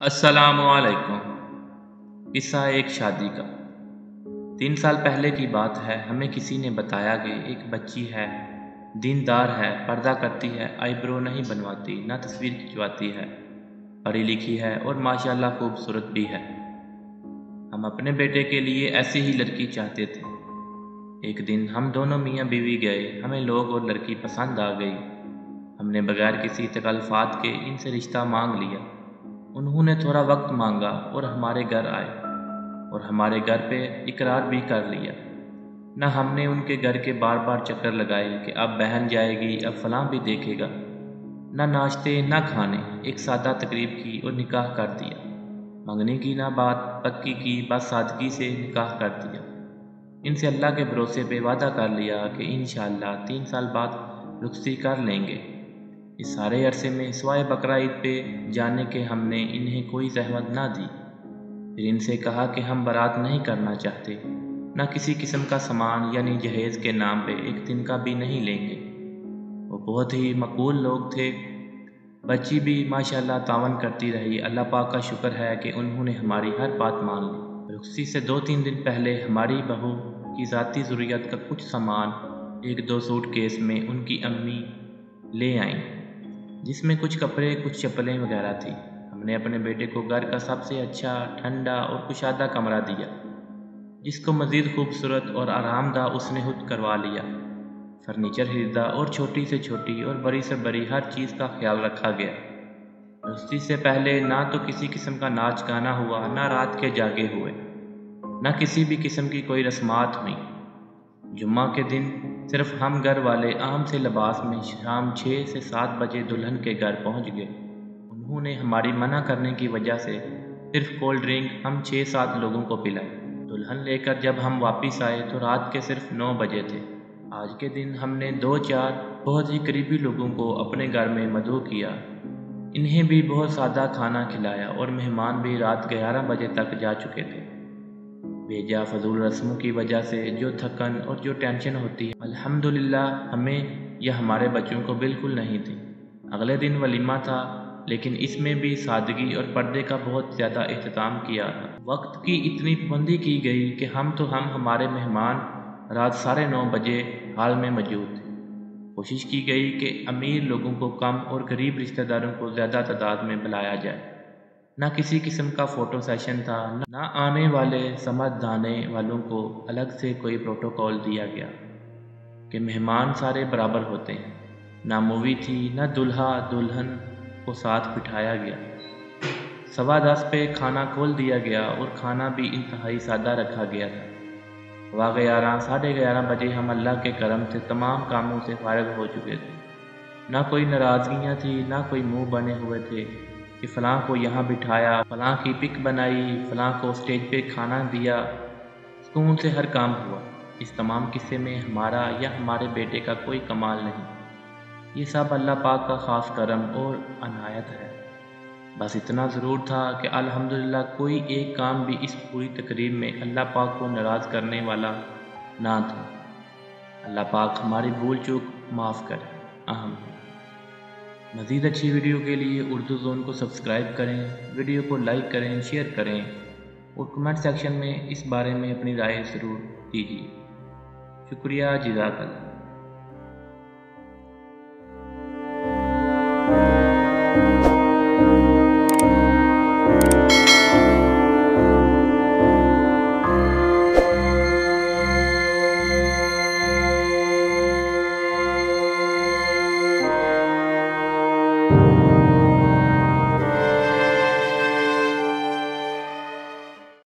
अस्सलाम वालेकुम। किस्सा एक शादी का। 3 साल पहले की बात है। हमें किसी ने बताया कि एक बच्ची है, दीनदार है, पर्दा करती है, आईब्रो नहीं बनवाती, ना तस्वीर खिंचवाती है, पढ़ी लिखी है और माशाल्लाह खूबसूरत भी है। हम अपने बेटे के लिए ऐसी ही लड़की चाहते थे। एक दिन हम दोनों मियाँ बीवी गए। हमें लोग और लड़की पसंद आ गई। हमने बगैर किसी तकल्फात के इनसे रिश्ता मांग लिया। उन्होंने थोड़ा वक्त मांगा और हमारे घर आए और हमारे घर पे इकरार भी कर लिया। न हमने उनके घर के बार बार चक्कर लगाए कि अब बहन जाएगी, अब फलां भी देखेगा। न नाश्ते न खाने, एक सादा तकरीब की और निकाह कर दिया। मंगने की ना बात पक्की की, बस सादगी से निकाह कर दिया। इनसे अल्लाह के भरोसे पे वादा कर लिया कि इंशाअल्लाह 3 साल बाद रुखसती कर लेंगे। इस सारे अरसे में सिवाय बकरा ईद पे जाने के हमने इन्हें कोई जहमत ना दी। फिर इनसे कहा कि हम बारात नहीं करना चाहते, ना किसी किस्म का सामान यानी जहेज़ के नाम पे एक दिन का भी नहीं लेंगे। वो बहुत ही मकबूल लोग थे। बच्ची भी माशाल्लाह तावन करती रही। अल्लाह पाक का शुक्र है कि उन्होंने हमारी हर बात मान ली। रुखसती से 2-3 दिन पहले हमारी बहू की ज़ाती ज़रूरियात का कुछ सामान 1-2 सूटकेस में उनकी अम्मी ले आईं, जिसमें कुछ कपड़े कुछ चप्पलें वगैरह थी। हमने अपने बेटे को घर का सबसे अच्छा, ठंडा और कुशादा कमरा दिया, जिसको मज़ीद खूबसूरत और आरामदाह उसने खुद करवा लिया। फर्नीचर खरीदा और छोटी से छोटी और बड़ी से बड़ी हर चीज़ का ख्याल रखा गया। रुखसती से पहले ना तो किसी किस्म का नाच गाना हुआ, ना रात के जागे हुए, ना किसी भी किस्म की कोई रस्मात हुई। जुम्मा के दिन सिर्फ हम घर वाले आम से लिबास में शाम 6 से 7 बजे दुल्हन के घर पहुंच गए। उन्होंने हमारी मना करने की वजह से सिर्फ कोल्ड ड्रिंक हम 6-7 लोगों को पिलाई। दुल्हन लेकर जब हम वापस आए तो रात के सिर्फ 9 बजे थे। आज के दिन हमने 2-4 बहुत ही करीबी लोगों को अपने घर में मदऊ किया। इन्हें भी बहुत सादा खाना खिलाया और मेहमान भी रात 11 बजे तक जा चुके थे। बेजा फजूल रस्मों की वजह से जो थकन और जो टेंशन होती है, अल्हम्दुलिल्लाह हमें या हमारे बच्चों को बिल्कुल नहीं थी। अगले दिन वलीमा था, लेकिन इसमें भी सादगी और पर्दे का बहुत ज़्यादा एहतमाम किया था। वक्त की इतनी पाबंदी की गई कि हम हमारे मेहमान रात 9:30 बजे हाल में मौजूद थे। कोशिश की गई कि अमीर लोगों को कम और गरीब रिश्तेदारों को ज़्यादा तादाद में बुलाया जाए। ना किसी किस्म का फ़ोटो सेशन था, ना आने वाले समझदाने वालों को अलग से कोई प्रोटोकॉल दिया गया कि मेहमान सारे बराबर होते हैं। ना मूवी थी, ना दूल्हा दुल्हन को साथ बिठाया गया। 10:15 पे खाना खोल दिया गया और खाना भी इंतहाई सादा रखा गया था। 11:15 11:30 बजे हम अल्लाह के करम से तमाम कामों से फारिग हो चुके थे। ना कोई नाराज़गियाँ थी, ना कोई मुंह बने हुए थे कि फ़लाँ को यहाँ बिठाया, फ़लाँ की पिक बनाई, फ़लाँ को स्टेज पे खाना दिया। सुकून से हर काम हुआ। इस तमाम किस्से में हमारा या हमारे बेटे का कोई कमाल नहीं। ये सब अल्लाह पाक का ख़ास करम और अनायत है। बस इतना ज़रूर था कि अल्हम्दुलिल्लाह कोई एक काम भी इस पूरी तकरीब में अल्लाह पाक को नाराज़ करने वाला ना था। अल्लाह पाक हमारी भूल चूक माफ़ करे। मज़ीद अच्छी वीडियो के लिए उर्दू ज़ोन को सब्सक्राइब करें, वीडियो को लाइक करें, शेयर करें और कमेंट सेक्शन में इस बारे में अपनी राय ज़रूर दीजिए। शुक्रिया, जज़ाकल्लाह।